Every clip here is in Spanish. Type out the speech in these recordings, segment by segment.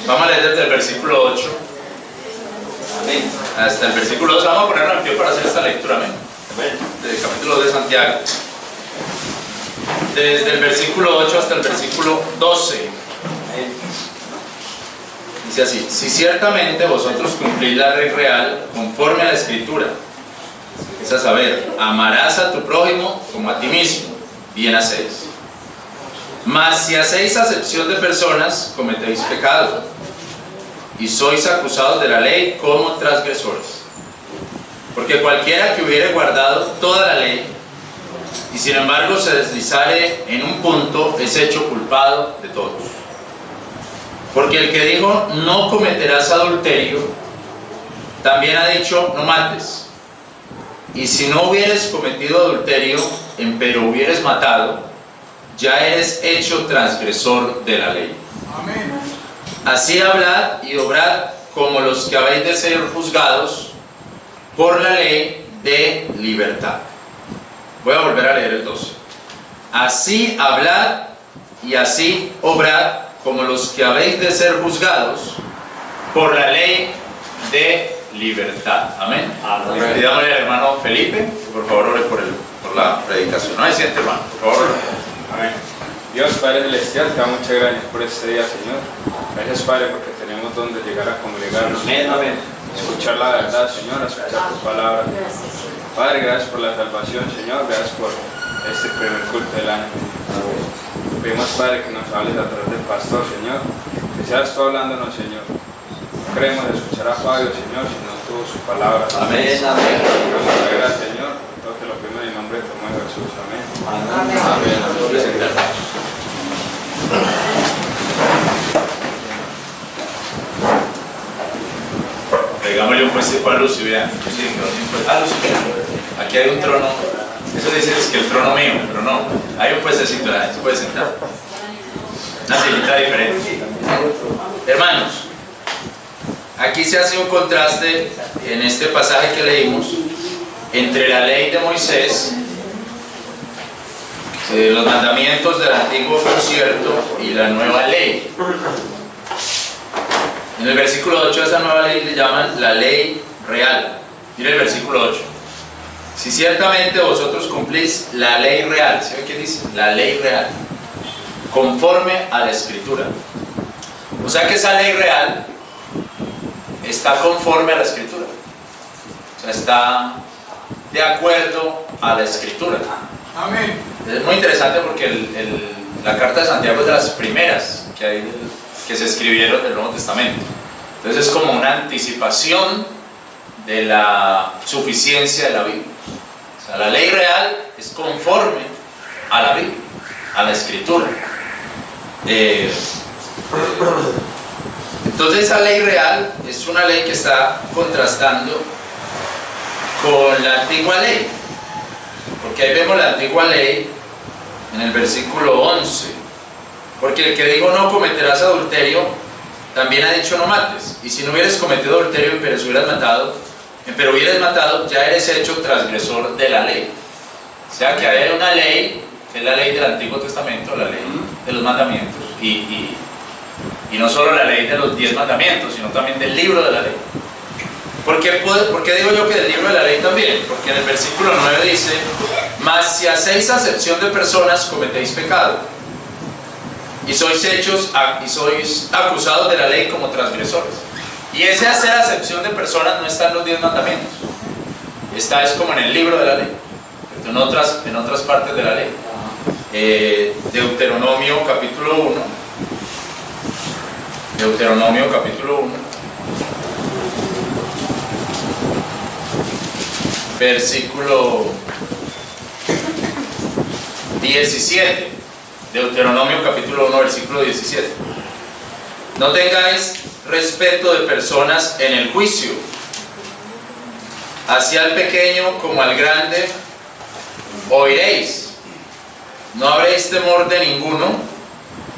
Vamos a leer desde el versículo 8 hasta el versículo 2. Vamos a ponernos en pie para hacer esta lectura. Amén. Del capítulo 2 de Santiago. Desde el versículo 8 hasta el versículo 12. Dice así: si ciertamente vosotros cumplís la ley real conforme a la Escritura, es a saber, amarás a tu prójimo como a ti mismo, bien hacéis. Mas si hacéis acepción de personas, cometéis pecado, y sois acusados de la ley como transgresores. Porque cualquiera que hubiere guardado toda la ley, y sin embargo se deslizare en un punto, es hecho culpado de todos. Porque el que dijo, no cometerás adulterio, también ha dicho, no mates. Y si no hubieres cometido adulterio, empero hubieres matado, ya eres hecho transgresor de la ley. Amén. Así hablad y obrad como los que habéis de ser juzgados por la ley de libertad. Voy a volver a leer el 12. Así hablad y así obrad como los que habéis de ser juzgados por la ley de libertad. Amén. Amén. Pidámosle al hermano Felipe que por favor ore por la predicación. No se siente, hermano, por favor. Amén. Dios Padre Celestial, te damos muchas gracias por este día, Señor. Gracias, Padre, porque tenemos donde llegar a congregarnos. Amén, amén. Escuchar la verdad, Señor, escuchar tu palabra. Padre, gracias por la salvación, Señor. Gracias por este primer culto del año. Pedimos, Padre, que nos hables a través del pastor, Señor. Que seas tú hablándonos, Señor. No queremos escuchar a Fabio, Señor, sino tú, su palabra. Amén, amén. Gracias, Señor. Todo que lo primero en nombre de tu Hijo Jesús. Amén. Amén. Amén. Pegámosle un puestico a Lucy, vean. Lucy, aquí hay un trono. Eso dice que el trono mío, pero no. Hay un puestecito, se puede sentar. Una sillita diferente. Hermanos, aquí se hace un contraste en este pasaje que leímos entre la ley de Moisés, los mandamientos del antiguo concierto y la nueva ley. En el versículo 8 a esa nueva ley le llaman la ley real. Mire el versículo 8. Si ciertamente vosotros cumplís la ley real, ¿sabe qué dice? La ley real, conforme a la Escritura. O sea que esa ley real está conforme a la Escritura. O sea, está de acuerdo a la Escritura. Amén. Es muy interesante porque la carta de Santiago es de las primeras que se escribieron del Nuevo Testamento. Entonces es como una anticipación de la suficiencia de la Biblia. O sea, la ley real es conforme a la Biblia, a la Escritura. Entonces esa ley real es una ley que está contrastando con la antigua ley. Porque ahí vemos la antigua ley en el versículo 11. Porque el que dijo no cometerás adulterio, también ha dicho no mates. Y si no hubieras cometido adulterio, pero hubieras matado, ya eres hecho transgresor de la ley. O sea que hay una ley, que es la ley del Antiguo Testamento, la ley de los mandamientos. Y no solo la ley de los 10 mandamientos, sino también del libro de la ley. ¿Por qué digo yo que del libro de la ley también? Porque en el versículo 9 dice: mas si hacéis acepción de personas, cometéis pecado, y sois acusados de la ley como transgresores. Y ese hacer acepción de personas no está en los 10 mandamientos, está es como en el libro de la ley, en otras partes de la ley. Deuteronomio capítulo 1, versículo 17. Deuteronomio capítulo 1, versículo 17. No tengáis respeto de personas en el juicio, así al pequeño como al grande oiréis. No habréis temor de ninguno,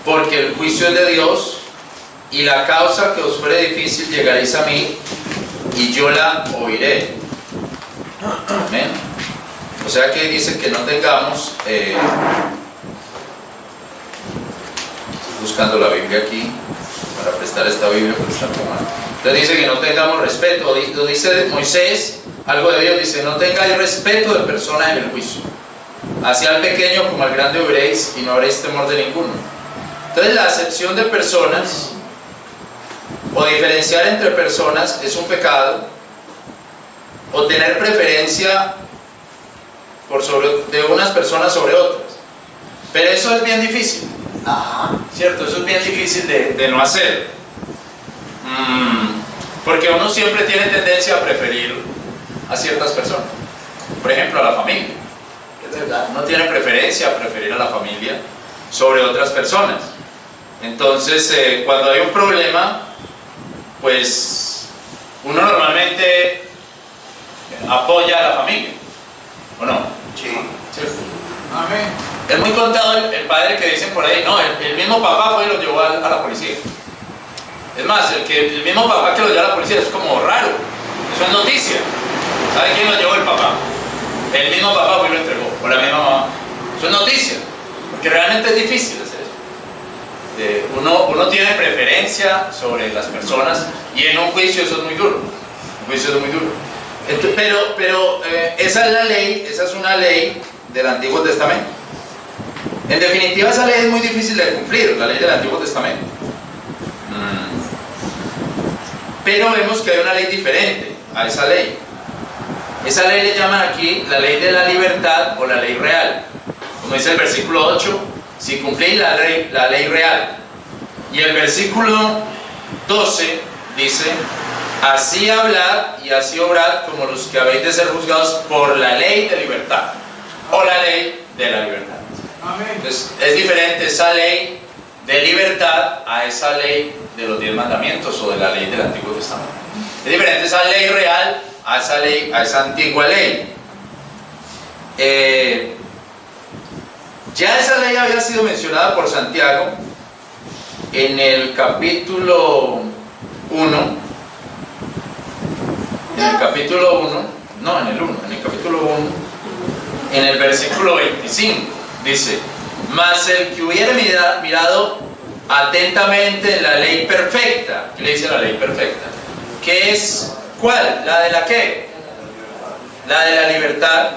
porque el juicio es de Dios, y la causa que os fuere difícil llegaréis a mí, y yo la oiré. Amén. O sea que dice que no tengamos, buscando la Biblia aquí para prestar prestar esta Biblia por estar tomando. Entonces dice que no tengamos respeto, lo dice Moisés, algo de Dios, dice: no tengáis respeto de personas en el juicio, así al pequeño como al grande oiréis, y no habréis temor de ninguno. Entonces la acepción de personas o diferenciar entre personas es un pecado, o tener preferencia de unas personas sobre otras. Pero eso es bien difícil, ¿cierto? Eso es bien difícil de no hacer. Porque uno siempre tiene tendencia a preferir a ciertas personas. Por ejemplo, a la familia. Es verdad, uno tiene preferencia a preferir a la familia sobre otras personas. Entonces, cuando hay un problema, pues uno normalmente apoya a la familia, ¿o no? Sí. ¿Cierto? Amén. Es muy contado el padre que dicen por ahí: no, el mismo papá fue y lo llevó a la policía. Es más, el mismo papá que lo llevó a la policía es como raro. Eso es noticia. ¿Sabe quién lo llevó? El papá. El mismo papá fue y lo entregó, o la misma mamá. Eso es noticia, porque realmente es difícil hacer eso. Uno tiene preferencia sobre las personas, y en un juicio eso es muy duro. Un juicio es muy duro. Pero esa es la ley, esa es una ley del Antiguo Testamento. En definitiva, esa ley es muy difícil de cumplir, la ley del Antiguo Testamento. Pero vemos que hay una ley diferente a esa ley. Esa ley le llaman aquí la ley de la libertad o la ley real. Como dice el versículo 8, si cumplís la ley real. Y el versículo 12 dice: así hablad y así obrad como los que habéis de ser juzgados por la ley de libertad, o la ley de la libertad. Amén. Entonces, es diferente esa ley de libertad a esa ley de los 10 mandamientos o de la ley del Antiguo Testamento. Es diferente esa ley real a esa antigua ley. Ya esa ley había sido mencionada por Santiago en el capítulo 1. En el capítulo 1, no, en el capítulo 1, en el versículo 25, dice: mas el que hubiere mirado atentamente en la ley perfecta. ¿Qué le dice la ley perfecta? ¿Qué es? ¿Cuál? ¿La de la qué? La de la libertad.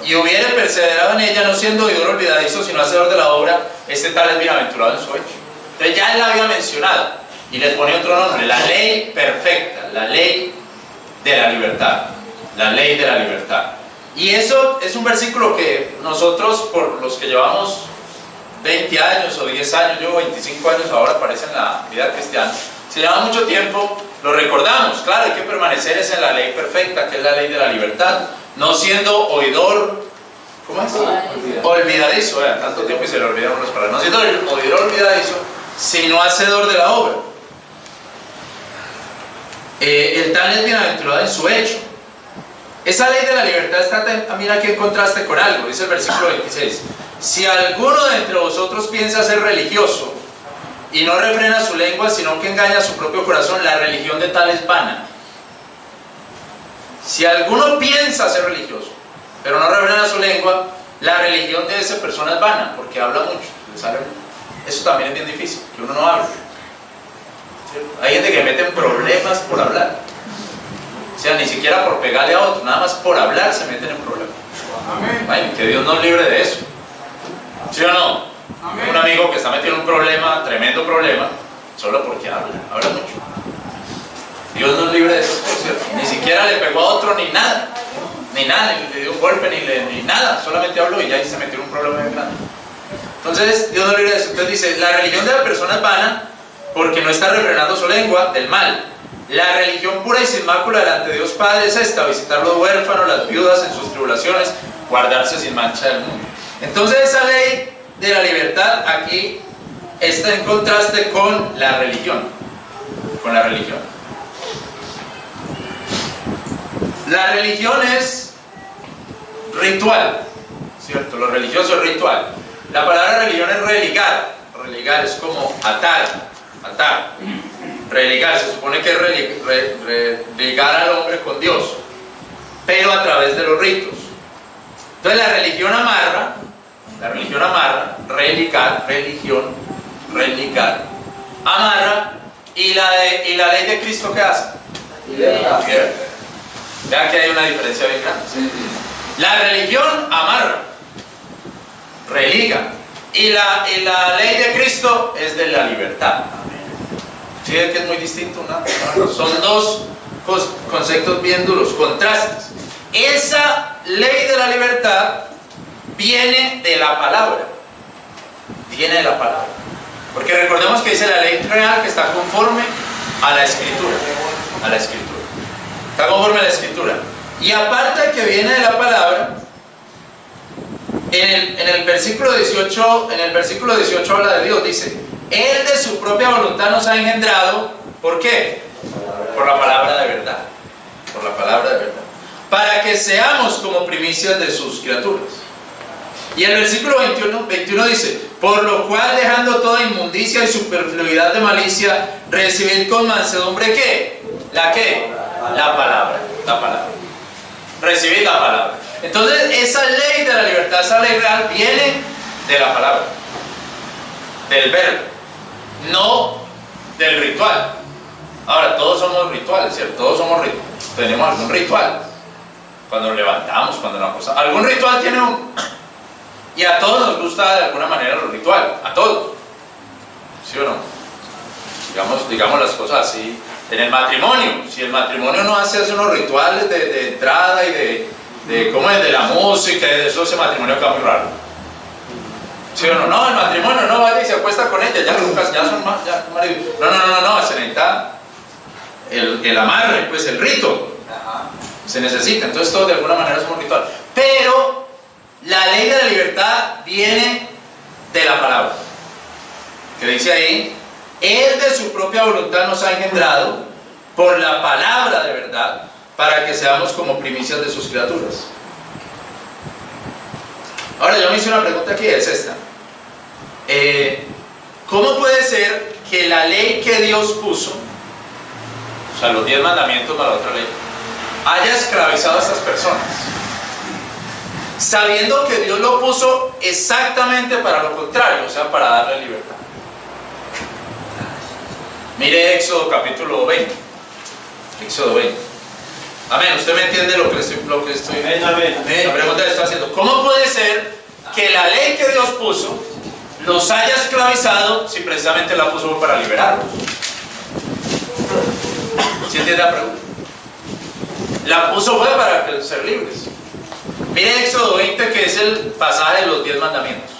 Y hubiere perseverado en ella, no siendo oidor olvidadizo, sino hacedor de la obra, este tal es bienaventurado en su hecho. Entonces ya él la había mencionado y le pone otro nombre: la ley perfecta, la ley de la libertad, la ley de la libertad. Y eso es un versículo que nosotros, por los que llevamos 20 años o 10 años, yo 25 años ahora, aparece en la vida cristiana, si lleva mucho tiempo, lo recordamos. Claro, hay que permanecer en la ley perfecta, que es la ley de la libertad, no siendo oidor, ¿cómo es? Olvidadizo, tanto tiempo y se le olvidaron las palabras, no siendo oidor olvidadizo, sino hacedor de la obra. El tal es bienaventurado en su hecho. Esa ley de la libertad está, mira aquí en contraste con algo, dice el versículo 26: si alguno de entre vosotros piensa ser religioso y no refrena su lengua, sino que engaña a su propio corazón, la religión de tal es vana. Si alguno piensa ser religioso, pero no refrena su lengua, la religión de esa persona es vana, porque habla mucho, eso también es bien difícil, que uno no hable. Hay gente que mete en problemas por hablar. O sea, ni siquiera por pegarle a otro, nada más por hablar se meten en problemas. Amén. Ay, que Dios nos libre de eso. ¿Sí o no? Amén. Un amigo que está metido en un problema, tremendo problema, solo porque habla mucho. Dios nos libre de eso, por cierto. Ni siquiera le pegó a otro ni nada, ni le dio un golpe, ni nada, solamente habló y ya ahí se metió en un problema bien grande. Entonces, Dios nos libre de eso. Entonces dice: la religión de la persona es vana porque no está refrenando su lengua del mal. La religión pura y sin mácula delante de Dios Padre es esta: visitar los huérfanos, las viudas en sus tribulaciones, guardarse sin mancha del mundo. Entonces esa ley de la libertad aquí está en contraste con la religión. Con la religión. La religión es ritual, ¿cierto? Lo religioso es ritual. La palabra religión es religar. Religar es como atar. Religar, se supone que es religar al hombre con Dios, pero a través de los ritos. Entonces la religión amarra, religar, amarra ¿Y la ley de Cristo qué hace? Libertad. Vean que hay una diferencia bien grande. La religión amarra, religa, y la ley de Cristo es de la libertad. Fíjense que es muy distinto, ¿no? Son dos conceptos bien duros, contrastes. Esa ley de la libertad viene de la palabra. Viene de la palabra. Porque recordemos que dice la ley real que está conforme a la escritura. A la escritura. Está conforme a la escritura. Y aparte de que viene de la palabra, en el versículo 18 habla de Dios, dice: Él de su propia voluntad nos ha engendrado. ¿Por qué? Por la palabra de verdad. Por la palabra de verdad. Para que seamos como primicias de sus criaturas. Y el versículo 21 dice: por lo cual, dejando toda inmundicia y superfluidad de malicia, recibid con mansedumbre ¿qué? ¿La qué? La palabra. La palabra. Recibid la palabra. Entonces, esa ley de la libertad, esa ley real, viene de la palabra, del verbo, no del ritual. Ahora, todos somos rituales, ¿cierto? Todos somos rituales. Tenemos algún ritual. Cuando nos levantamos, cuando nos acostamos. Algún ritual tiene uno. Y a todos nos gusta de alguna manera los rituales. A todos. ¿Sí o no? Digamos las cosas así. En el matrimonio, si el matrimonio no hace unos rituales de entrada y de cómo es, de la música y de eso, ese matrimonio queda muy raro. ¿Sí o no? No, el matrimonio no vaya y se acuesta con ella, ya son más, ya marido. No, se necesita el amarre, pues el rito. Se necesita, entonces todo de alguna manera es un ritual. Pero la ley de la libertad viene de la palabra. Que dice ahí: Él de su propia voluntad nos ha engendrado por la palabra de verdad, para que seamos como primicias de sus criaturas. Ahora yo me hice una pregunta aquí, es esta. ¿Cómo puede ser que la ley que Dios puso, o sea, los 10 mandamientos para la otra ley, haya esclavizado a estas personas? Sabiendo que Dios lo puso exactamente para lo contrario, o sea, para darle libertad. Mire Éxodo capítulo 20. Éxodo 20. Amén. ¿Usted me entiende lo que estoy? La pregunta que estoy haciendo: ¿cómo puede ser que la ley que Dios puso los haya esclavizado si precisamente la puso para liberarlos? ¿Sí entiende la pregunta? La puso fue para ser libres. Mire Éxodo 20, que es el pasaje de los 10 mandamientos.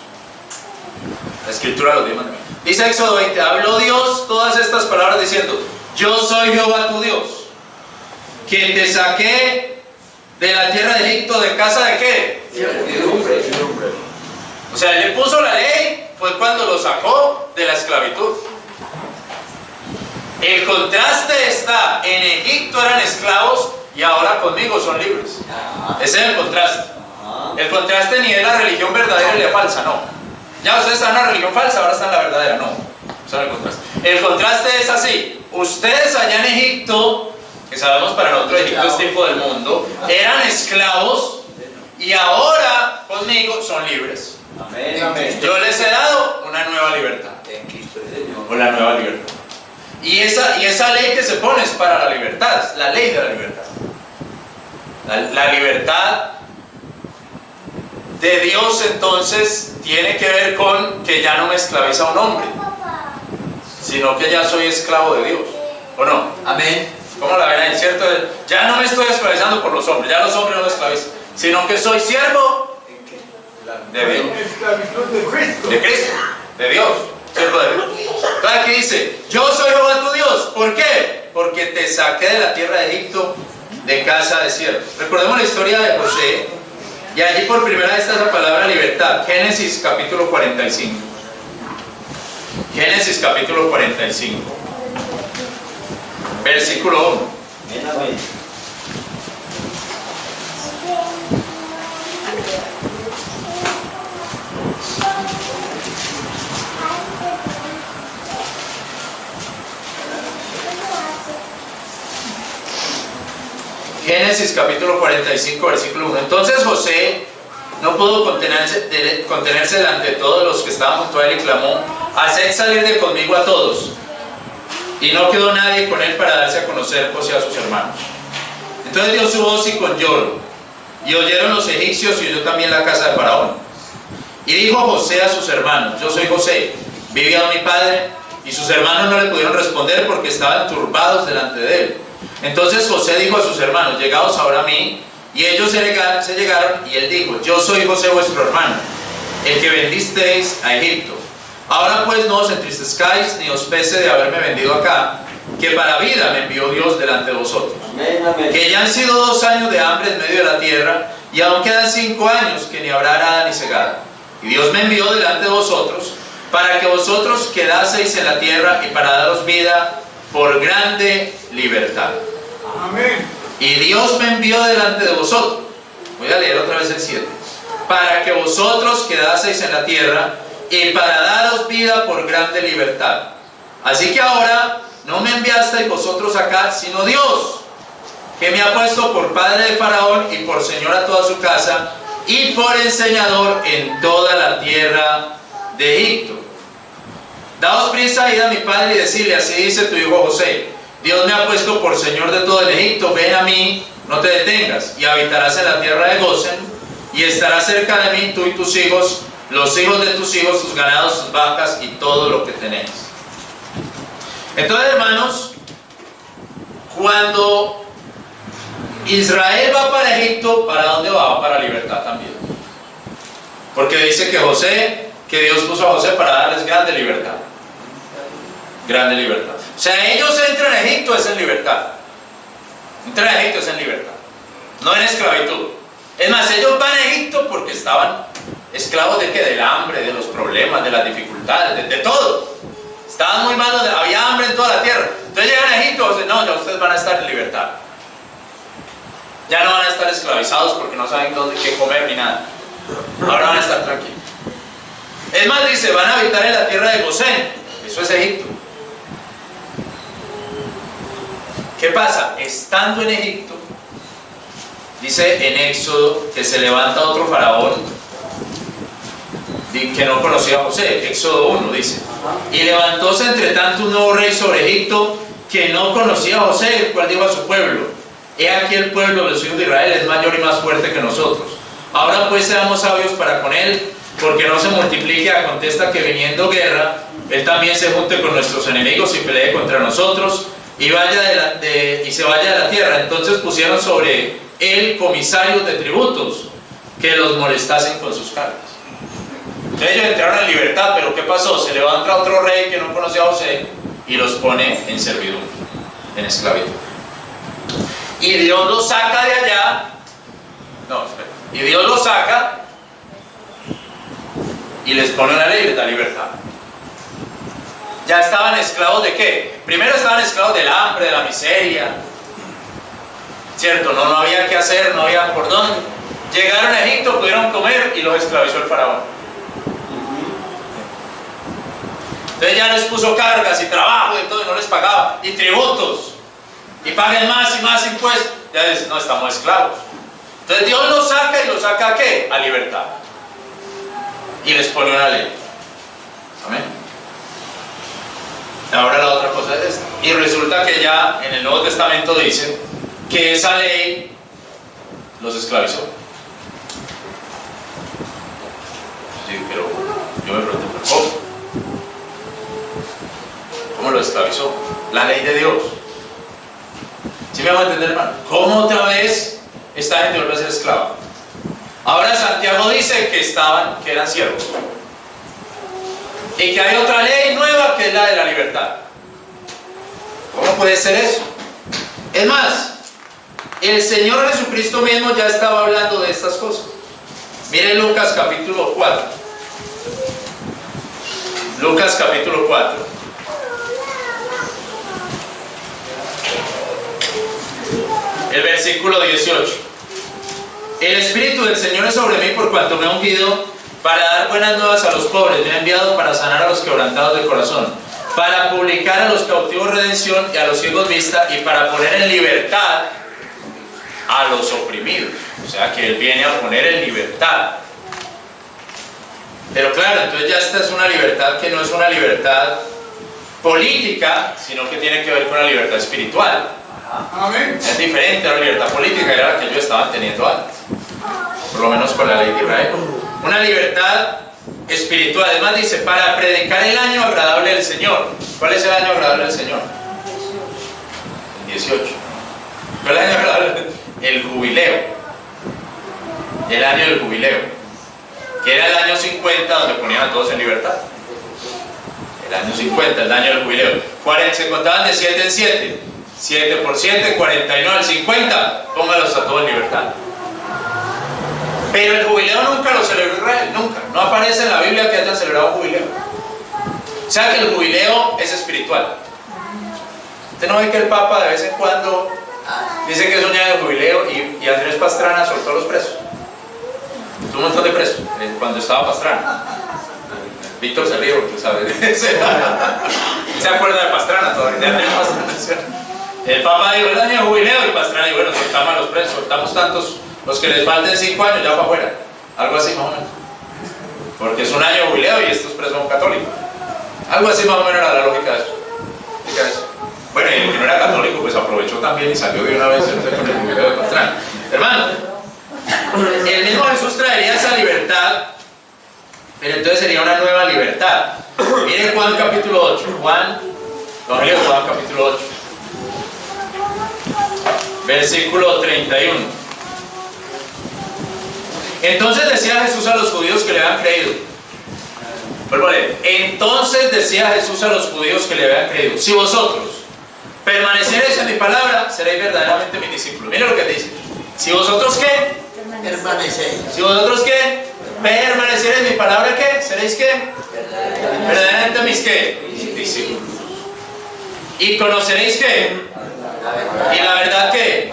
La escritura de los 10 mandamientos. Dice Éxodo 20: habló Dios todas estas palabras diciendo: yo soy Jehová tu Dios, que te saqué de la tierra de Egipto, de casa de ¿qué? O sea, él le puso la ley, fue cuando lo sacó de la esclavitud. El contraste está: en Egipto eran esclavos y ahora conmigo son libres. Ese es el contraste. El contraste ni es la religión verdadera ni la falsa, no. Ya ustedes están en una religión falsa, ahora están en la verdadera, no. Eso es el contraste. El contraste es así: ustedes allá en Egipto, que sabemos para nosotros Egipto es tiempo del mundo, eran esclavos y ahora conmigo son libres. Yo les he dado una nueva libertad. O la nueva libertad. Y esa ley que se pone es para la libertad, es la ley de la libertad. La libertad de Dios entonces tiene que ver con que ya no me esclaviza un hombre, sino que ya soy esclavo de Dios, ¿o no? Amén. ¿Cómo la ven ahí? ¿Cierto? Ya no me estoy esclavizando por los hombres, ya los hombres no me esclavizan, sino que soy siervo de Dios, de Cristo, de Dios, siervo de Dios. Entonces aquí dice: yo soy Jehová tu Dios. ¿Por qué? Porque te saqué de la tierra de Egipto, de casa de siervos. Recordemos la historia de José, y allí por primera vez está esa palabra libertad. Génesis capítulo 45. Génesis capítulo 45. Versículo 1. Génesis capítulo 45, versículo 1. Entonces José no pudo contenerse delante de todos los que estaban junto a él y clamó: haced salir de conmigo a todos. y no quedó nadie con él para darse a conocer José a sus hermanos. Entonces dio su voz y con lloro, y oyeron los egipcios y oyó también la casa de Faraón. Y dijo José a sus hermanos: yo soy José, ¿vive aún mi padre? Y sus hermanos no le pudieron responder porque estaban turbados delante de él. Entonces José dijo a sus hermanos: llegaos ahora a mí. Y ellos se llegaron, y él dijo: yo soy José vuestro hermano, el que vendisteis a Egipto. Ahora pues no os entristezcáis ni os pese de haberme vendido acá, que para vida me envió Dios delante de vosotros. Amén, amén. Que ya han sido 2 años de hambre en medio de la tierra, y aún quedan 5 años que ni habrá nada ni segada. Y Dios me envió delante de vosotros, para que vosotros quedaseis en la tierra y para daros vida por grande libertad. Amén. Y Dios me envió delante de vosotros. Voy a leer otra vez el 7. Para que vosotros quedaseis en la tierra y para daros vida por grande libertad. Así que ahora no me enviasteis vosotros acá, sino Dios, que me ha puesto por padre de Faraón y por señor a toda su casa y por enseñador en toda la tierra de Egipto. Daos prisa, id a mi padre y decirle: así dice tu hijo José, Dios me ha puesto por señor de todo el Egipto, ven a mí, no te detengas, y habitarás en la tierra de Gosén, y estarás cerca de mí tú y tus hijos, los hijos de tus hijos, tus ganados, tus vacas y todo lo que tenéis. Entonces, hermanos, cuando Israel va para Egipto, ¿para dónde va? Va para libertad también. Porque dice que Dios puso a José para darles grande libertad. Grande libertad. O sea, ellos entran a Egipto es en libertad. Entran a Egipto es en libertad, no en esclavitud. Es más, ellos van a Egipto porque estaban esclavos de qué, del hambre, de los problemas, de las dificultades, de todo. Estaban muy malos, había hambre en toda la tierra. Entonces llegan a Egipto y dicen: no, ya ustedes van a estar en libertad. Ya no van a estar esclavizados porque no saben qué comer ni nada. Ahora van a estar tranquilos. Es más, dice: van a habitar en la tierra de Gosén. Eso es Egipto. ¿Qué pasa? Estando en Egipto, dice en Éxodo que se levanta otro faraón que no conocía a José. Éxodo 1 dice: y levantóse entre tanto un nuevo rey sobre Egipto que no conocía a José, el cual dijo a su pueblo: he aquí el pueblo de los hijos de Israel es mayor y más fuerte que nosotros. Ahora pues seamos sabios para con él, porque no se multiplique a contesta que viniendo guerra, él también se junte con nuestros enemigos y pelee contra nosotros y se vaya de la tierra. Entonces pusieron sobre él comisarios de tributos que los molestasen con sus cargas. Entonces ellos entraron en libertad, pero ¿qué pasó? Se levanta otro rey que no conocía a José y los pone en servidumbre, en esclavitud. Y Dios los saca de allá. No, espera. Y Dios los saca y les pone una ley, les da libertad. Ya estaban esclavos de qué? Primero estaban esclavos del hambre, de la miseria, ¿cierto? No había qué hacer, no había por dónde. Llegaron a Egipto, pudieron comer y los esclavizó el faraón. Entonces ya les puso cargas y trabajo y todo, y no les pagaba, y tributos, y paguen más y más impuestos. Ya dicen: no, estamos esclavos. Entonces Dios los saca, y los saca ¿a qué? A libertad. Y les pone una ley. Amén. Ahora la otra cosa es esta. Y resulta que ya en el Nuevo Testamento dice que esa ley los esclavizó. Sí, pero yo me pregunto: ¿cómo? ¿Cómo lo esclavizó? La ley de Dios. ¿Sí me van a entender, hermano? ¿Cómo otra vez esta gente vuelve a ser esclava? Ahora Santiago dice que eran siervos. Y que hay otra ley nueva que es la de la libertad. ¿Cómo puede ser eso? Es más, el Señor Jesucristo mismo ya estaba hablando de estas cosas. Miren Lucas capítulo 4. Lucas capítulo 4. El versículo 18. El Espíritu del Señor es sobre mí por cuanto me ha ungido para dar buenas nuevas a los pobres, me ha enviado para sanar a los quebrantados de corazón, para publicar a los cautivos redención y a los ciegos vista, y para poner en libertad a los oprimidos. O sea que Él viene a poner en libertad. Pero claro, entonces ya esta es una libertad que no es una libertad política, sino que tiene que ver con la libertad espiritual. Amén. Es diferente a la libertad política, era la que ellos estaban teniendo antes, por lo menos con la ley de Israel. Una libertad espiritual. Además dice, para predicar el año agradable del Señor. ¿Cuál es el año agradable del Señor? El 18. ¿Cuál es el año agradable? El jubileo. El año del jubileo, que era el año 50, donde ponían a todos en libertad. El año 50, el año del jubileo. Se contaban de 7 en 7. 7 por 7, 49 al 50. Póngalos a todos en libertad. Pero el jubileo nunca lo celebró Israel, nunca. No aparece en la Biblia que hayan celebrado un jubileo. O sea que el jubileo es espiritual. ¿Usted no ve que el Papa de vez en cuando dice que es un año de jubileo y Andrés Pastrana soltó los presos? Un montón de presos cuando estaba Pastrana. Víctor se ríe porque sabe. ¿Se acuerda de Pastrana todavía? De Andrés Pastrana. El Papa dijo el año de jubileo y Pastrana dijo, bueno, soltamos a los presos, soltamos tantos. Los que les falten 5 años ya para afuera, algo así más o menos, porque es un año de jubileo y estos presos son católicos, algo así más o menos era la lógica de eso. Bueno, y el que no era católico pues aprovechó también y salió de una vez con el jubileo de Pastrana. Hermano, el mismo Jesús traería esa libertad, pero entonces sería una nueva libertad. Miren Juan capítulo 8, Evangelio de Juan capítulo 8, versículo 31. Entonces decía Jesús a los judíos que le habían creído. Vuelvo a leer. Entonces decía Jesús a los judíos que le habían creído: si vosotros permaneciereis en mi palabra, seréis verdaderamente mis discípulos. Mira lo que dice. Si vosotros ¿qué? Permanecéis. Si vosotros ¿qué? Permaneciereis en mi palabra, ¿qué? ¿Seréis qué? Verdaderamente mis ¿qué? Discípulos. Y conoceréis ¿qué? Y la verdad ¿qué?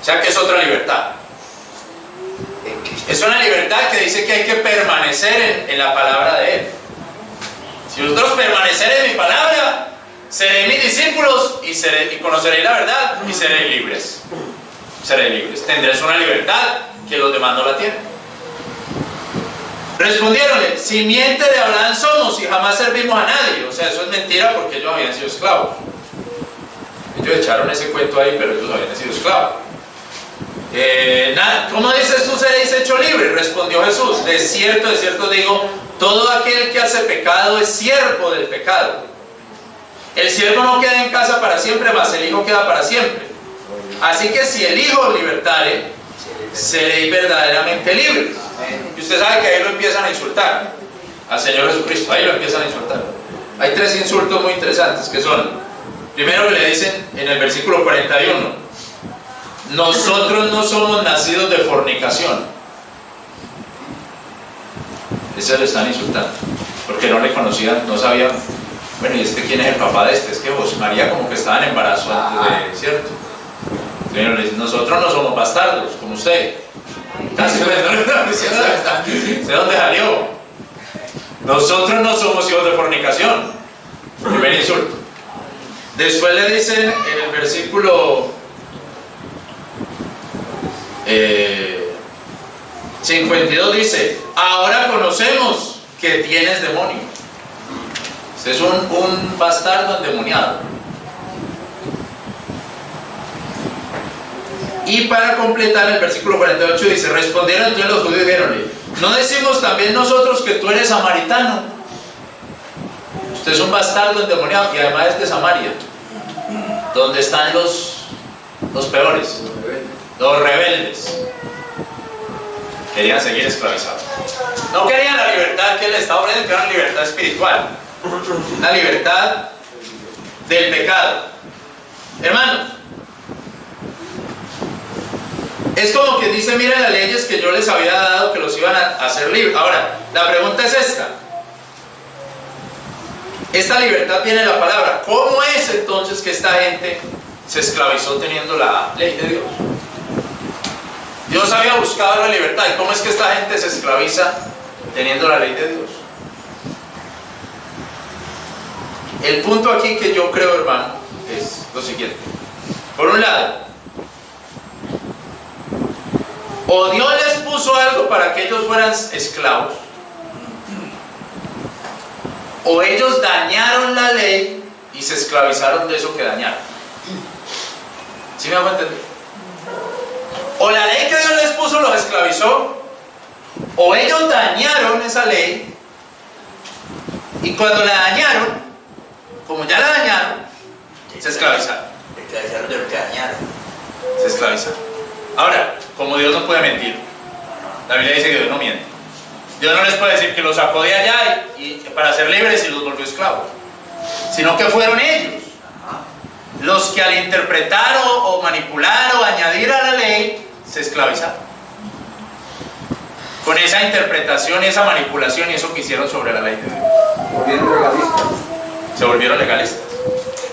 O sea que es otra libertad. Es una libertad que dice que hay que permanecer en la palabra de Él. Si vosotros permaneceréis en mi palabra, seréis mis discípulos y conoceréis la verdad y seréis libres. Seréis libres. Tendréis una libertad que los demás no la tienen. Respondiéronle: simiente de Abraham somos y jamás servimos a nadie. O sea, eso es mentira porque ellos habían sido esclavos. Ellos echaron ese cuento ahí, pero ellos habían sido esclavos. ¿Cómo dices tú seréis hecho libre? Respondió Jesús: de cierto digo, todo aquel que hace pecado es siervo del pecado. El siervo no queda en casa para siempre, mas el hijo queda para siempre. Así que si el hijo os libertare, seréis verdaderamente libres. Y usted sabe que ahí lo empiezan a insultar al Señor Jesucristo, ahí lo empiezan a insultar. Hay 3 insultos muy interesantes que son: primero que le dicen en el versículo 41, nosotros no somos nacidos de fornicación. Ese le están insultando porque no le conocían, no sabían. Bueno, ¿y este quién es el papá de este? Es que José María como que estaba en embarazo antes de, ¿cierto? Señor le dice: nosotros no somos bastardos como usted. Casi no le están diciendo ¿de dónde salió? Nosotros no somos hijos de fornicación. Primer insulto. Después le dicen en el versículo 52, dice: ahora conocemos que tienes demonio. Este es un bastardo endemoniado. Y para completar el versículo 48 dice: respondieron entonces los judíos y dijeronle: ¿no decimos también nosotros que tú eres samaritano? Usted es un bastardo endemoniado y además es de Samaria, donde están los peores, los rebeldes. Querían seguir esclavizados. No querían la libertad que él estaba ofreciendo, que era una libertad espiritual, la libertad del pecado. Hermanos, es como que dice: miren las leyes que yo les había dado, que los iban a hacer libres. Ahora, la pregunta es esta libertad viene de la palabra. ¿Cómo es entonces que esta gente se esclavizó teniendo la ley de Dios? Dios había buscado la libertad. ¿Y cómo es que esta gente se esclaviza teniendo la ley de Dios? El punto aquí que yo creo, hermano, es lo siguiente. Por un lado, o Dios les puso algo para que ellos fueran esclavos, o ellos dañaron la ley y se esclavizaron de eso que dañaron. ¿Sí me hago entender? O la ley que Dios les puso los esclavizó, o ellos dañaron esa ley, y cuando la dañaron, como ya la dañaron, se esclavizaron. Esclavizaron de lo que dañaron. Se esclavizaron. Ahora, como Dios no puede mentir, la Biblia dice que Dios no miente. Dios no les puede decir que los sacó de allá y para ser libres y los volvió esclavos, sino que fueron ellos los que al interpretar o manipular o añadir a la ley se esclavizaron. Con esa interpretación, esa manipulación y eso que hicieron sobre la ley de Dios. Volvieron legalistas. Se volvieron legalistas.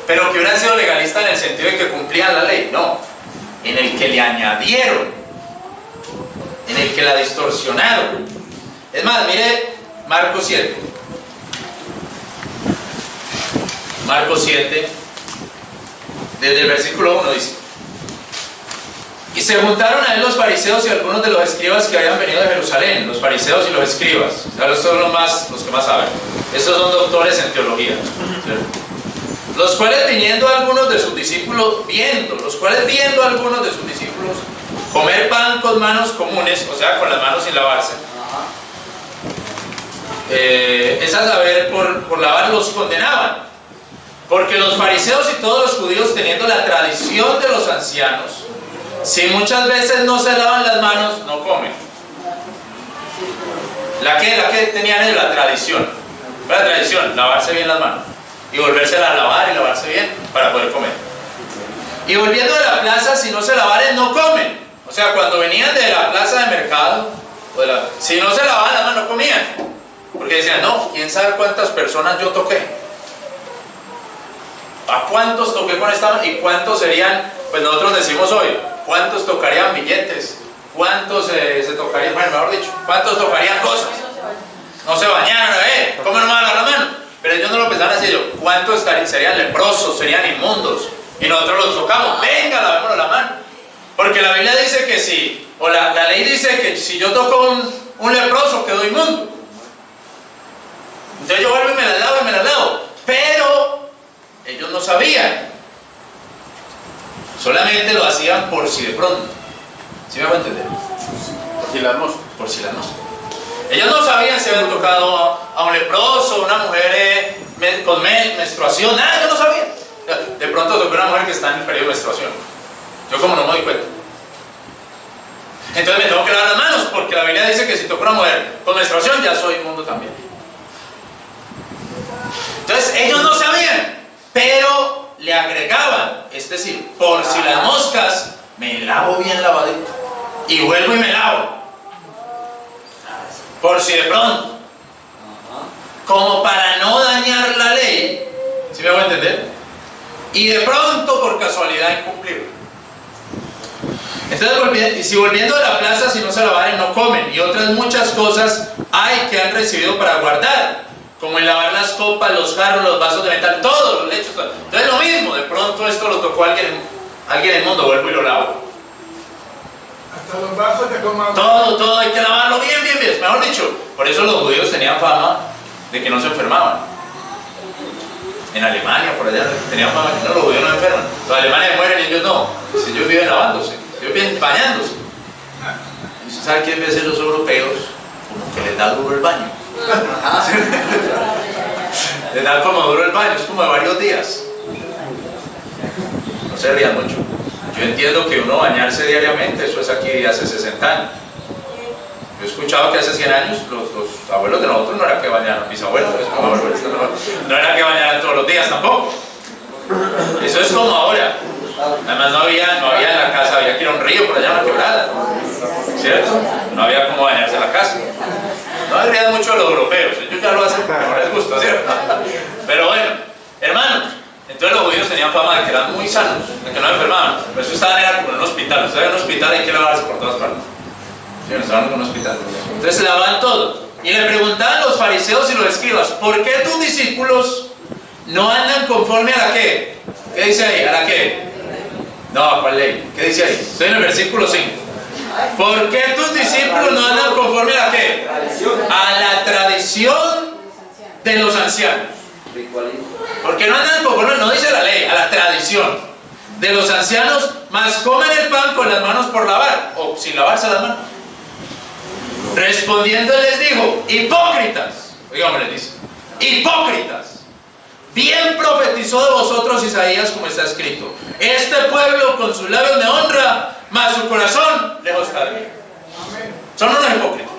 Pero que hubieran sido legalistas en el sentido de que cumplían la ley, no. En el que le añadieron, en el que la distorsionaron. Es más, mire Marcos 7. Marcos 7, desde el versículo 1 dice: y se juntaron a él los fariseos y algunos de los escribas que habían venido de Jerusalén. Los fariseos y los escribas, o sea, estos son los que más saben. Estos son doctores en teología, ¿cierto? Los cuales viendo algunos de sus discípulos comer pan con manos comunes, o sea, con las manos sin lavarse, es a saber, por lavar, los condenaban. Porque los fariseos y todos los judíos, teniendo la tradición de los ancianos, si muchas veces no se lavan las manos, no comen. ¿La que tenían ellos? La tradición. La tradición, lavarse bien las manos y volvérselas a lavar y lavarse bien para poder comer. Y volviendo de la plaza, si no se lavaren, no comen. O sea, cuando venían de la plaza de mercado, si no se lavaban las manos, no comían. Porque decían, no, quién sabe cuántas personas yo toqué. ¿A cuántos toqué con esta mano? ¿Y cuántos serían? Pues nosotros decimos hoy, ¿cuántos tocarían billetes? ¿Cuántos se tocarían? Bueno, mejor dicho, ¿cuántos tocarían cosas? No se bañaron, ¿cómo no me van a lavar la mano? Pero ellos no lo pensaban así, ¿cuántos serían leprosos, serían inmundos? Y nosotros los tocamos, venga, lavémonos la mano. Porque la Biblia dice que si, o la ley dice que si yo toco un leproso, quedo inmundo. Entonces yo vuelvo y me la lavo. Pero ellos no sabían. Solamente lo hacían por si de pronto. ¿Sí me hago entender? Por si las moscas. Por si las moscas. Ellos no sabían si habían tocado a un leproso, una mujer con menstruación, nada, ellos no sabían. De pronto toqué a una mujer que está en el periodo de menstruación. Yo como no me doy cuenta. Entonces me tengo que lavar las manos, porque la Biblia dice que si toco a una mujer con menstruación ya soy inmundo también. Entonces ellos no sabían, pero le agregaban, es decir, por si las moscas, me lavo bien lavadito y vuelvo y me lavo. Por si de pronto, como para no dañar la ley, ¿sí me voy a entender? Y de pronto por casualidad incumplirla. Entonces, si volviendo de la plaza, si no se lavaren, no comen. Y otras muchas cosas hay que han recibido para guardar, como el lavar las copas, los jarros, los vasos de metal, todos los lechos. Todo. Entonces lo mismo, de pronto esto lo tocó alguien del mundo, vuelvo y lo lavo. Hasta los vasos de comer. Todo hay que lavarlo bien. Mejor dicho, por eso los judíos tenían fama de que no se enfermaban. En Alemania, por allá, tenían fama de que los judíos no enferman. Los alemanes mueren y ellos no. Si ellos viven lavándose, ellos viven bañándose. ¿Y usted sabe qué deben ser los europeos? Como que les da duro el baño. Les da como duro el baño, es como de varios días. No se rían mucho. Yo entiendo que uno bañarse diariamente, eso es aquí hace 60 años. Yo he escuchado que hace 100 años los abuelos de nosotros no era que bañaran, mis abuelos, no era que bañaran todos los días tampoco. Eso es como ahora. Además no había en la casa, había que ir a un río por allá, una quebrada, ¿cierto? No había como bañarse en la casa. No deberían mucho de los europeos, ellos ya lo hacen porque no les gusta, ¿cierto? Pero bueno, hermanos, entonces los judíos tenían fama de que eran muy sanos, de que no enfermaban. Por eso estaban como en un hospital. Ustedes en un hospital hay que lavarse por todas partes. Sí, estaban en un hospital. Entonces lavaban todo. Y le preguntaban los fariseos y los escribas, ¿por qué tus discípulos no andan conforme a la qué? ¿Qué dice ahí? ¿A la qué? No, ¿a cuál ley? ¿Qué dice ahí? Estoy en el versículo 5. ¿Por qué tus discípulos no andan conforme a la qué? A la tradición de los ancianos. Porque no andan conforme, no dice la ley, a la tradición de los ancianos, mas comen el pan con las manos por lavar, o sin lavarse las manos. Respondiendo él les dijo: hipócritas, oigan, les dice, hipócritas, bien profetizó de vosotros Isaías, como está escrito: este pueblo con sus labios me honra, mas su corazón lejos está de mí. Son unos hipócritas.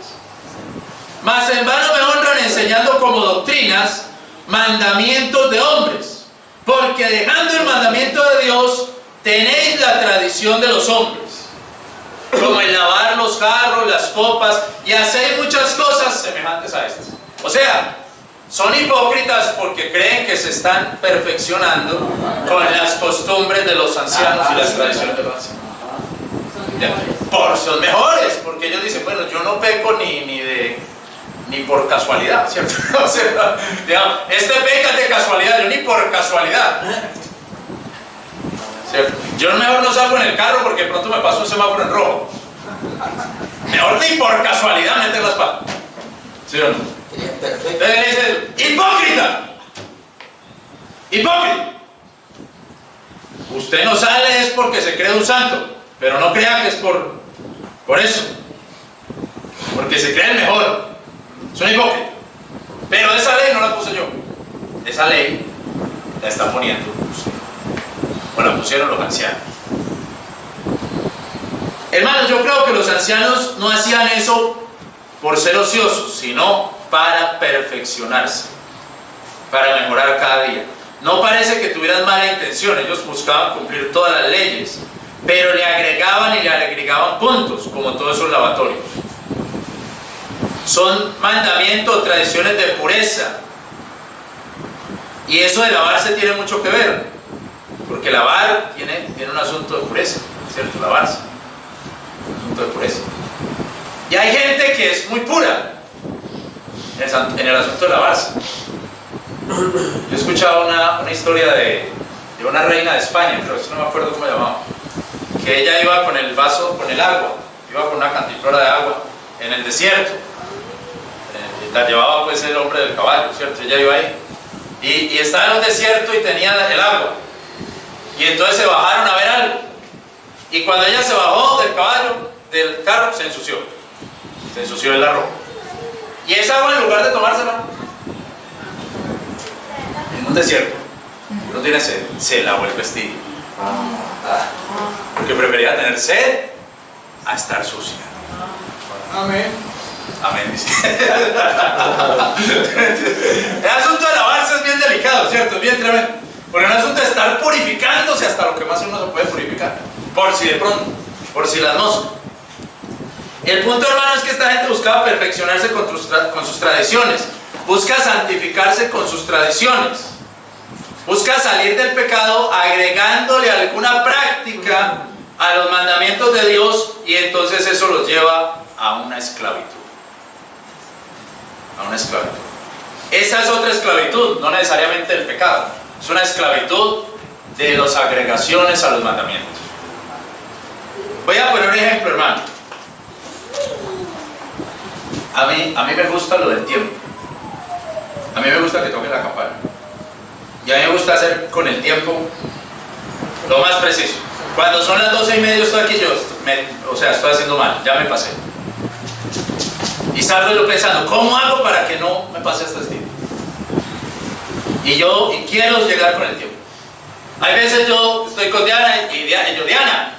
Mas en vano me honran enseñando como doctrinas mandamientos de hombres, porque dejando el mandamiento de Dios tenéis la tradición de los hombres, como el lavar los jarros, las copas, y hacéis muchas cosas semejantes a estas. O sea, son hipócritas porque creen que se están perfeccionando con las costumbres de los ancianos y las tradiciones de los ancianos. Por son mejores, porque ellos dicen: bueno, yo no peco ni por casualidad, ¿cierto? O sea, digamos, este peca de casualidad, yo ni por casualidad, ¿cierto? Yo mejor no salgo en el carro porque de pronto me paso un semáforo en rojo. Mejor ni por casualidad meter las patas, ¿sí o no? Entonces dice: hipócrita, hipócrita. Usted no sale es porque se cree un santo, pero no crea que es por eso, porque se cree el mejor. Son hipócritas. Pero esa ley no la puse yo, esa ley la están poniendo usted, o la pusieron los ancianos. Hermanos, yo creo que los ancianos no hacían eso por ser ociosos, sino para perfeccionarse, para mejorar cada día. No parece que tuvieran mala intención, ellos buscaban cumplir todas las leyes, pero le agregaban y le agregaban puntos, como todos esos lavatorios. Son mandamientos, tradiciones de pureza, y eso de lavarse tiene mucho que ver, porque lavar tiene un asunto de pureza, ¿cierto? Lavarse, un asunto de pureza. Y hay gente que es muy pura en el asunto de lavarse. Yo he escuchado una historia de una reina de España, pero no me acuerdo cómo llamaba, que ella iba con el vaso, con el agua, iba con una cantimplora de agua en el desierto. La llevaba pues el hombre del caballo, ¿cierto? Ella iba ahí y estaba en un desierto y tenía el agua, y entonces se bajaron a ver algo, y cuando ella se bajó del caballo, del carro, se ensució el ropa, y esa agua, en lugar de tomársela en un desierto, uno tiene sed, se lavó el vestido, porque prefería tener sed a estar sucia. Amén. Amén, dice. El asunto de lavarse es bien delicado, ¿cierto? Es bien tremendo. Porque el asunto de estar purificándose hasta lo que más uno se puede purificar, por si de pronto, por si las moscas. El punto, hermano, es que esta gente buscaba perfeccionarse con sus tradiciones, busca santificarse con sus tradiciones, busca salir del pecado agregándole alguna práctica a los mandamientos de Dios, y entonces eso los lleva a una esclavitud. A una esclavitud. Esa es otra esclavitud, no necesariamente el pecado, es una esclavitud de las agregaciones a los mandamientos. Voy a poner un ejemplo, hermano. A mí me gusta lo del tiempo. A mí me gusta que toque la campana. Y a mí me gusta hacer con el tiempo lo más preciso. Cuando son las 12:30 estoy aquí, estoy haciendo mal, ya me pasé. Y salgo yo pensando: ¿cómo hago para que no me pase este tiempo? Y quiero llegar con el tiempo. Hay veces yo estoy con Diana y yo: Diana,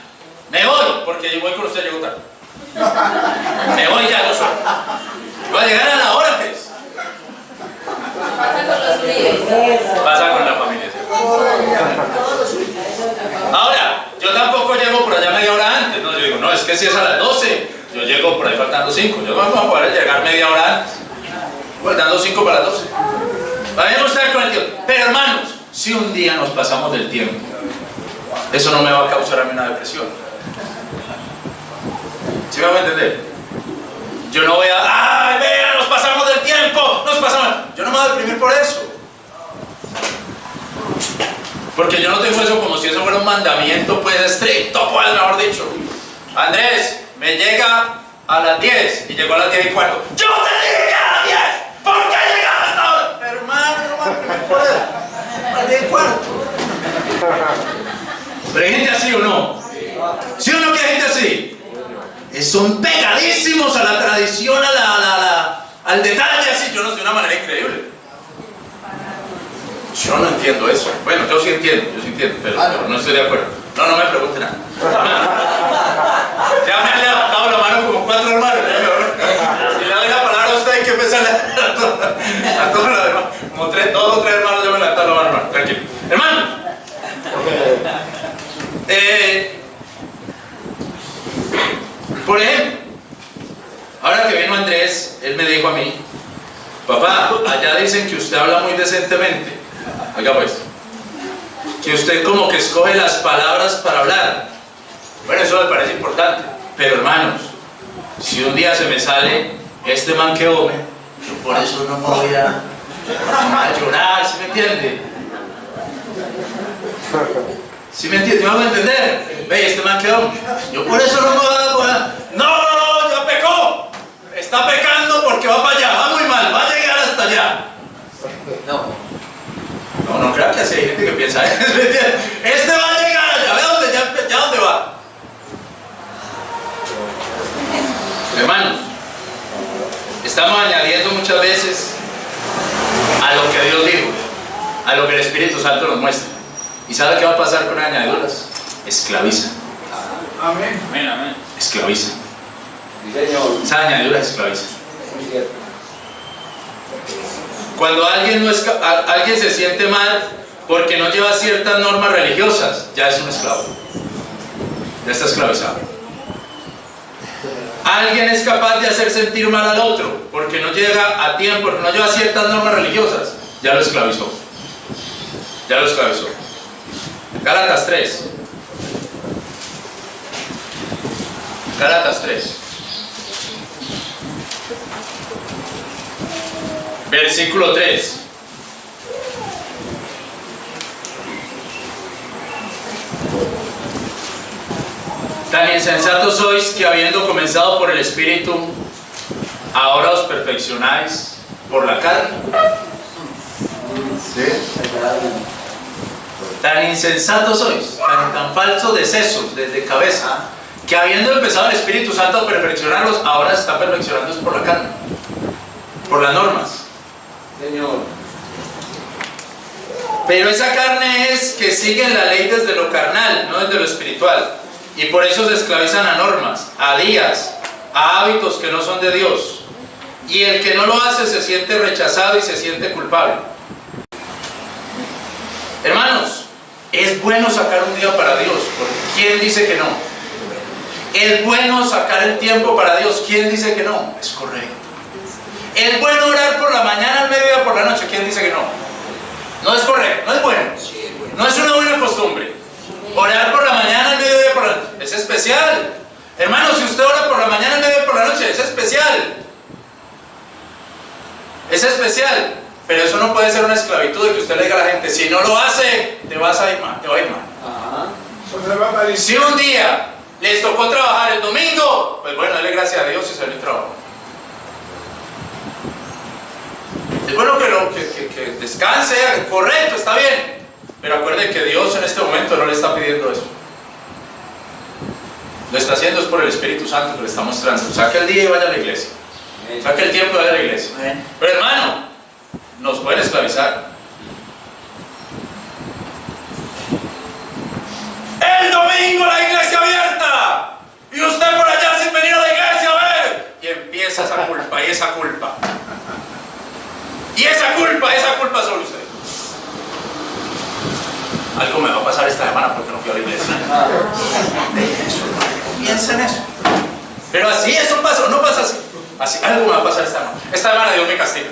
me voy, porque yo voy con usted, llego tarde. Me voy ya, yo solo. Voy a llegar a la hora que es. Pasa con los líderes. Pasa con la familia, ¿sí? Ahora, yo tampoco llego por allá media hora antes, ¿no? Yo digo: no, es que si es a las 12, yo llego por ahí faltando 5. Yo no voy a poder llegar media hora antes, faltando 5 para las 12. A mí me gusta ir con el tiempo. Pero, hermanos, si un día nos pasamos del tiempo, eso no me va a causar a mí una depresión. ¿Sí me va a entender? Yo no voy a: ¡ay, vea, nos pasamos del tiempo! ¡Nos pasamos! Yo no me voy a deprimir por eso. Porque yo no tengo eso como si eso fuera un mandamiento pues estricto, pues mejor dicho. Andrés, me llega a las 10 y llegó a las 10:15. ¡Yo te dije a las 10! ¿Por qué llegaste hasta ahora? Pero Pero hay gente así o no. ¿Sí o no que hay gente así? Son pegadísimos a la tradición, al detalle así. Yo no sé, de una manera increíble. Yo no entiendo eso. Bueno, yo sí entiendo, pero no estoy de acuerdo. No me pregunte nada. Ya me han levantado la mano como 4 hermanos. Si le doy la palabra a usted, hay que empezar a todos los demás. Como 2 o 3 hermanos ya me levantaron la mano, hermano. Tranquilo. Hermano. Por ejemplo, ahora que vino Andrés, él me dijo a mí: papá, allá dicen que usted habla muy decentemente. Oiga pues, que usted como que escoge las palabras para hablar. Bueno, eso me parece importante. Pero hermanos, si un día se me sale este man que ome, yo por eso no me voy a llorar, ¿sí me entiende? ¿Sí me entiende? ¿Me van a entender? Ve, este man que ome, yo por eso no me voy a... No, ya pecó. Está pecando porque va para allá, va muy mal, va a llegar hasta allá. No creo que así hay gente que piensa eso. Este va a llegar allá, ve dónde, ya dónde va. Hermanos, estamos añadiendo muchas veces a lo que Dios dijo, a lo que el Espíritu Santo nos muestra. ¿Y sabe qué va a pasar con las añadiduras? Esclaviza. Amén. Amén, amén. Esclaviza. Sí, Señor. Esa añadidura esclaviza. Muy cierto. Cuando alguien se siente mal porque no lleva ciertas normas religiosas, ya es un esclavo. Ya está esclavizado. Alguien es capaz de hacer sentir mal al otro porque no llega a tiempo, porque no lleva ciertas normas religiosas, ya lo esclavizó. Ya lo esclavizó. Gálatas 3. Gálatas 3. Versículo 3. Tan insensatos sois que habiendo comenzado por el Espíritu, ahora os perfeccionáis por la carne. ¿Sí? Tan insensatos sois, tan falsos de sesos, desde cabeza, que habiendo empezado el Espíritu Santo a perfeccionarlos, ahora se está perfeccionando por la carne, por las normas. Señor. Pero esa carne es que siguen la ley desde lo carnal, no desde lo espiritual. Y por eso se esclavizan a normas, a días, a hábitos que no son de Dios. Y el que no lo hace se siente rechazado y se siente culpable. Hermanos, es bueno sacar un día para Dios. ¿Quién dice que no? Es bueno sacar el tiempo para Dios. ¿Quién dice que no? Es correcto. Es bueno orar por la mañana, al mediodía, por la noche. ¿Quién dice que no? No es correcto, no es bueno. No es una buena costumbre. Orar por la mañana, al mediodía, por la noche. Es especial. Hermano, si usted ora por la mañana, al mediodía, por la noche, es especial. Es especial. Pero eso no puede ser una esclavitud de que usted le diga a la gente: si no lo hace, te vas a ir mal, te va a ir mal. Si un día les tocó trabajar el domingo, pues bueno, dale gracias a Dios y salió el trabajo. Es bueno que descanse, correcto, está bien. Pero acuerde que Dios en este momento no le está pidiendo eso. Lo está haciendo es por el Espíritu Santo que le está mostrando. Saque el día y vaya a la iglesia. Saque el tiempo y vaya a la iglesia. Pero hermano, nos pueden esclavizar. El domingo la iglesia abierta y usted por allá sin venir a la iglesia a ver. Y empieza esa culpa y esa culpa. Y esa culpa sobre usted. Algo me va a pasar esta semana porque no fui a la iglesia. Deje eso, hermano. Piensa en eso. Pero así eso pasa, no pasa así. Así, algo me va a pasar esta semana. Esta semana Dios me castiga.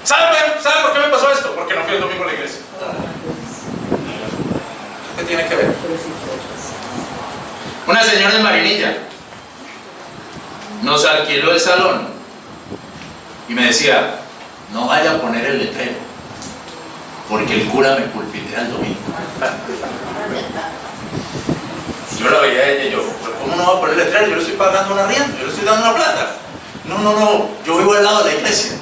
¿Sabe por qué me pasó esto? Porque no fui el domingo a la iglesia. ¿Qué tiene que ver? Una señora de Marinilla nos alquiló el salón y me decía: no vaya a poner el letrero porque el cura me pulpitea el domingo. Yo la veía a ella y yo: ¿cómo no va a poner el letrero? Yo le estoy pagando una arriendo, yo le estoy dando una plata. No, yo vivo al lado de la iglesia.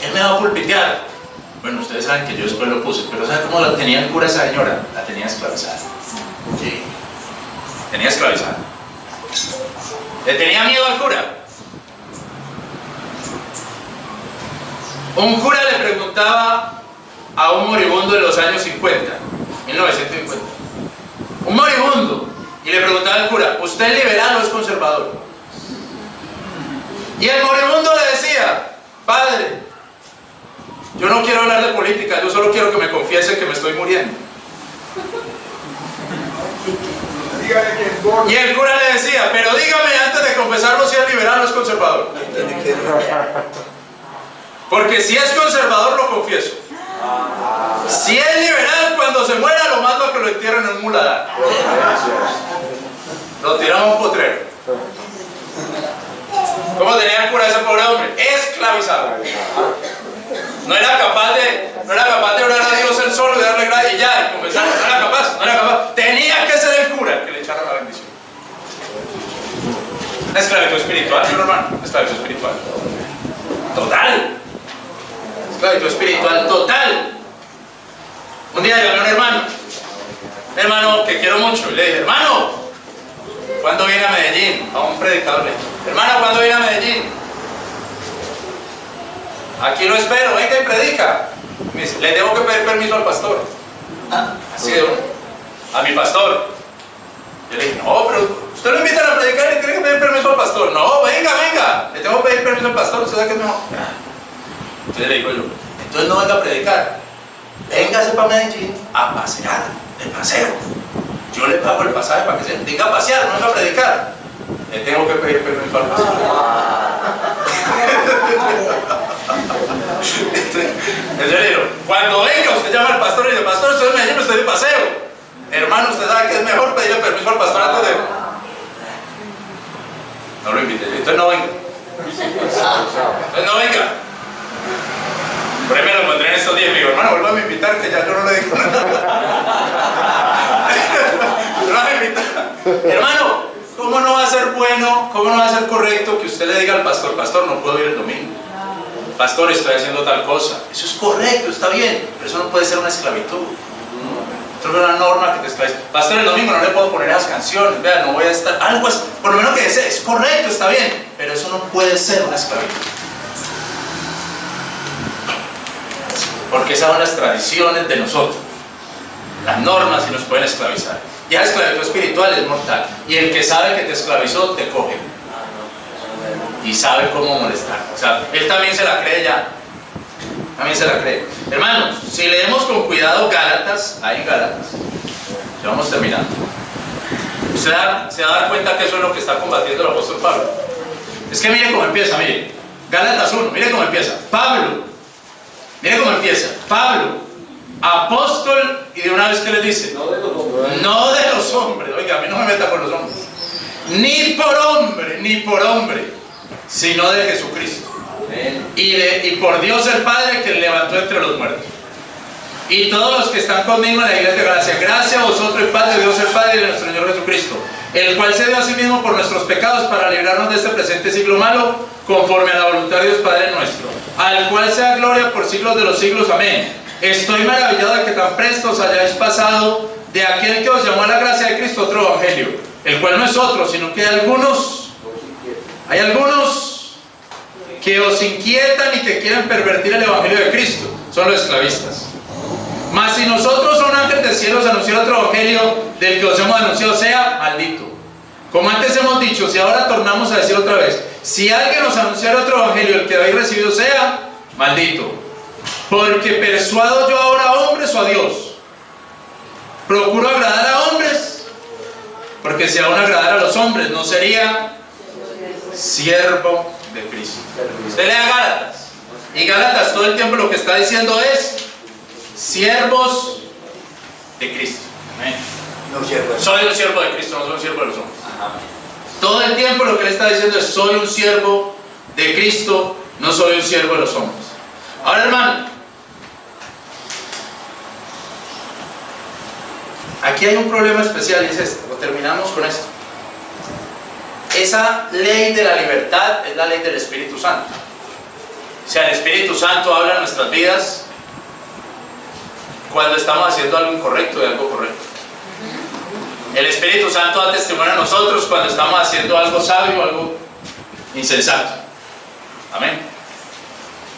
Él me va a pulpitear. Bueno, ustedes saben que yo después lo puse, pero ¿saben cómo la tenía el cura esa señora? La tenía esclavizada. Sí. Tenía esclavizada. Le tenía miedo al cura. Un cura le preguntaba a un moribundo de los años 50, 1950. Un moribundo. Y le preguntaba al cura, ¿usted es liberal o es conservador? Y el moribundo le decía, padre, yo no quiero hablar de política, yo solo quiero que me confiese que me estoy muriendo. Y el cura le decía, pero dígame antes de confesarlo si es liberal o es conservador. Porque si es conservador lo confieso. Si es liberal, cuando se muera lo mando a que lo entierren en un muladar. Lo tiramos a un potrero. ¿Cómo tenía el cura ese pobre hombre? Esclavizado. No era capaz de orar a Dios él solo y darle gracias y ya, y confesar. No era capaz. Tenía que ser el cura el que le echara la bendición. Esclavitud espiritual, ¿no, hermano? Esclavitud espiritual. Total. Esclavitud espiritual total. Un día llamé a un hermano que quiero mucho, y le dije, hermano, ¿cuándo viene a Medellín? A un predicador le dije, hermano, ¿cuándo viene a Medellín? Aquí lo espero, venga y predica. Me dice, le tengo que pedir permiso al pastor. Así de uno. A mi pastor. Yo le dije, no, pero usted lo invitan a predicar y le tiene que pedir permiso al pastor. No, venga, le tengo que pedir permiso al pastor, usted sabe que es mejor. Entonces le digo yo, entonces no venga a predicar, véngase para Medellín a pasear, de paseo. Yo le pago el pasaje para que se venga a pasear, no venga a predicar. Le tengo que pedir permiso al pastor. Entonces le digo, cuando venga usted llama al pastor y dice, pastor, estoy en Medellín, estoy de paseo. Hermano, usted sabe que es mejor pedirle permiso al pastor antes de... No lo invité, entonces no venga. Entonces no venga. Por ahí me lo encontré en estos días y me digo, hermano, vuelva a invitar, que ya yo no le digo nada. Vuelva a invitar. Hermano, ¿cómo no va a ser bueno, cómo no va a ser correcto que usted le diga al pastor, pastor, no puedo ir el domingo? Pastor, estoy haciendo tal cosa. Eso es correcto, está bien, pero eso no puede ser una esclavitud. Esto es una norma que te esclaviza. Pastor, el domingo no le puedo poner esas canciones, vea, no voy a estar... Algo es, por lo menos que es correcto, está bien, pero eso no puede ser una esclavitud. Porque esas son las tradiciones de nosotros. Las normas sí nos pueden esclavizar. Ya la esclavitud espiritual es mortal. Y el que sabe que te esclavizó, te coge. Y sabe cómo molestar. O sea, él también se la cree ya. También se la cree. Hermanos, si leemos con cuidado Gálatas, ahí en Gálatas, ya vamos terminando. Usted se va a dar cuenta que eso es lo que está combatiendo el apóstol Pablo. Es que mire cómo empieza, mire. Gálatas 1, mire cómo empieza. Pablo. Mire cómo empieza. Pablo, apóstol, y de una vez que le dice, no de los hombres, oiga, a mí no me meta con los hombres, ni por hombre, sino de Jesucristo, y por Dios el Padre que le levantó entre los muertos, y todos los que están conmigo en la iglesia de Gracia, gracias a vosotros y paz de Dios el Padre y de nuestro Señor Jesucristo, el cual se dio a sí mismo por nuestros pecados para librarnos de este presente siglo malo, conforme a la voluntad de Dios Padre nuestro, al cual sea gloria por siglos de los siglos, amén. Estoy maravillado de que tan presto os hayáis pasado de aquel que os llamó a la gracia de Cristo otro evangelio, el cual no es otro, sino que hay algunos que os inquietan y que quieren pervertir el evangelio de Cristo, son los esclavistas. Mas si nosotros a un ángel del cielo os anunció otro evangelio del que os hemos anunciado, sea maldito. Como antes hemos dicho, si ahora tornamos a decir otra vez, si alguien nos anunciara otro evangelio, el que habéis recibido, sea maldito. Porque persuado yo ahora a hombres o a Dios. Procuro agradar a hombres, porque si aún agradara a los hombres, no sería siervo de Cristo. Usted lea Gálatas, y Gálatas todo el tiempo lo que está diciendo es siervos de Cristo. Amén. Soy un siervo de Cristo, no soy un siervo de los hombres. Todo el tiempo lo que él está diciendo es soy un siervo de Cristo, no soy un siervo de los hombres. Ahora, hermano, aquí hay un problema especial y es este, lo terminamos con esto. Esa ley de la libertad es la ley del Espíritu Santo. O sea, el Espíritu Santo habla en nuestras vidas cuando estamos haciendo algo incorrecto y algo correcto. El Espíritu Santo da testimonio a nosotros cuando estamos haciendo algo sabio o algo insensato. Amén.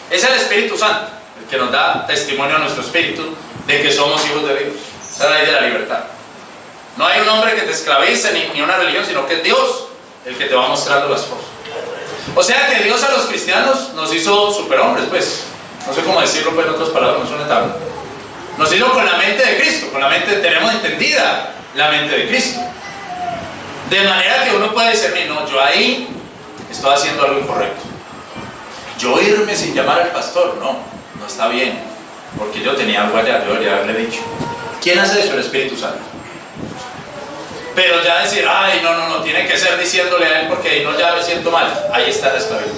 Es el Espíritu Santo el que nos da testimonio a nuestro espíritu de que somos hijos de Dios. Esa es la ley de la libertad. No hay un hombre que te esclavice ni una religión, sino que es Dios el que te va mostrando las cosas. O sea que Dios a los cristianos nos hizo superhombres, pues. No sé cómo decirlo, pues en otras palabras, no es una tabla. Nos hizo con la mente de Cristo, con la mente, tenemos entendida la mente de Cristo. De manera que uno puede discernir, no, yo ahí estoy haciendo algo incorrecto. Yo irme sin llamar al pastor, no está bien, porque yo tenía algo allá, yo debería haberle dicho. ¿Quién hace eso? El Espíritu Santo. Pero ya decir, ay, no, tiene que ser diciéndole a él porque no, ya me siento mal. Ahí está la esclavitud.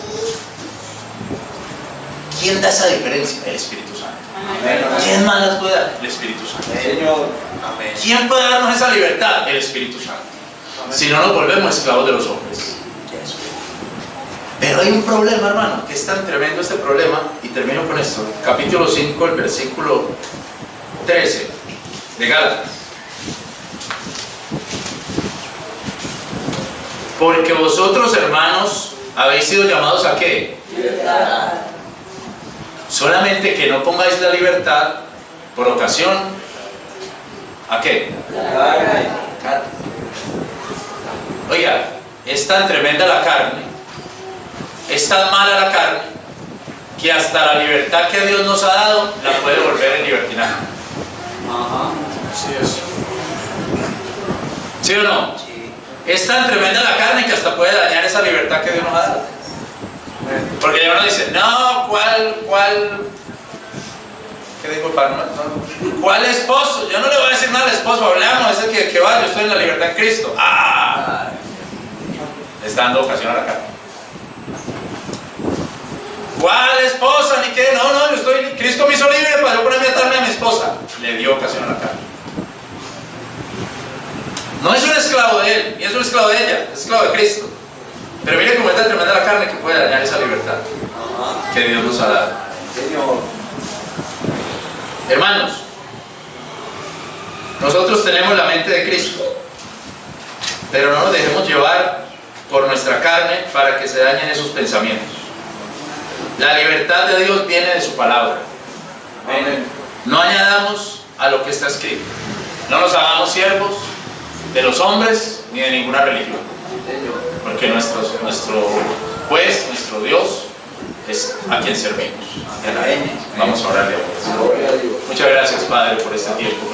¿Quién da esa diferencia? El Espíritu Santo. Amén. ¿Quién más las puede dar? El Espíritu Santo. Señor. Amén. ¿Quién puede darnos esa libertad? El Espíritu Santo. Si no, nos volvemos esclavos de los hombres. Pero hay un problema, hermano, que es tan tremendo este problema, y termino con esto. Capítulo 5, el versículo 13 de Gálatas. Porque vosotros, hermanos, habéis sido llamados ¿a qué? Libertad. Solamente que no pongáis la libertad por ocasión ¿a qué? Carne. Carne. Oiga, es tan tremenda la carne, es tan mala la carne, que hasta la libertad que Dios nos ha dado la puede volver en libertinaje. Ajá. Así es. ¿Sí o no? Es tan tremenda la carne que hasta puede dañar esa libertad que Dios nos ha dado. Porque ya uno dice, no, ¿cuál? ¿Qué dijo el padre? No. ¿Cuál esposo? Yo no le voy a decir nada al esposo, hablamos, ese que va, yo estoy en la libertad en Cristo. Le está dando ocasión a la carne. ¿Cuál esposa? Ni qué, no, yo estoy, Cristo me hizo libre para yo ponerme a atarme a mi esposa. Le dio ocasión a la carne. No es un esclavo de él, ni es un esclavo de ella, es esclavo de Cristo. Pero mire cómo está tremenda la carne que puede dañar esa libertad que Dios nos ha dado. Señor. Hermanos, nosotros tenemos la mente de Cristo, pero no nos dejemos llevar por nuestra carne para que se dañen esos pensamientos. La libertad de Dios viene de su palabra. Amén. No añadamos a lo que está escrito. No nos hagamos siervos de los hombres ni de ninguna religión, Señor. porque nuestro juez, nuestro Dios, es a quien servimos. Vamos a orarle a Dios. Gloria a Dios. Muchas gracias, Padre, por este tiempo.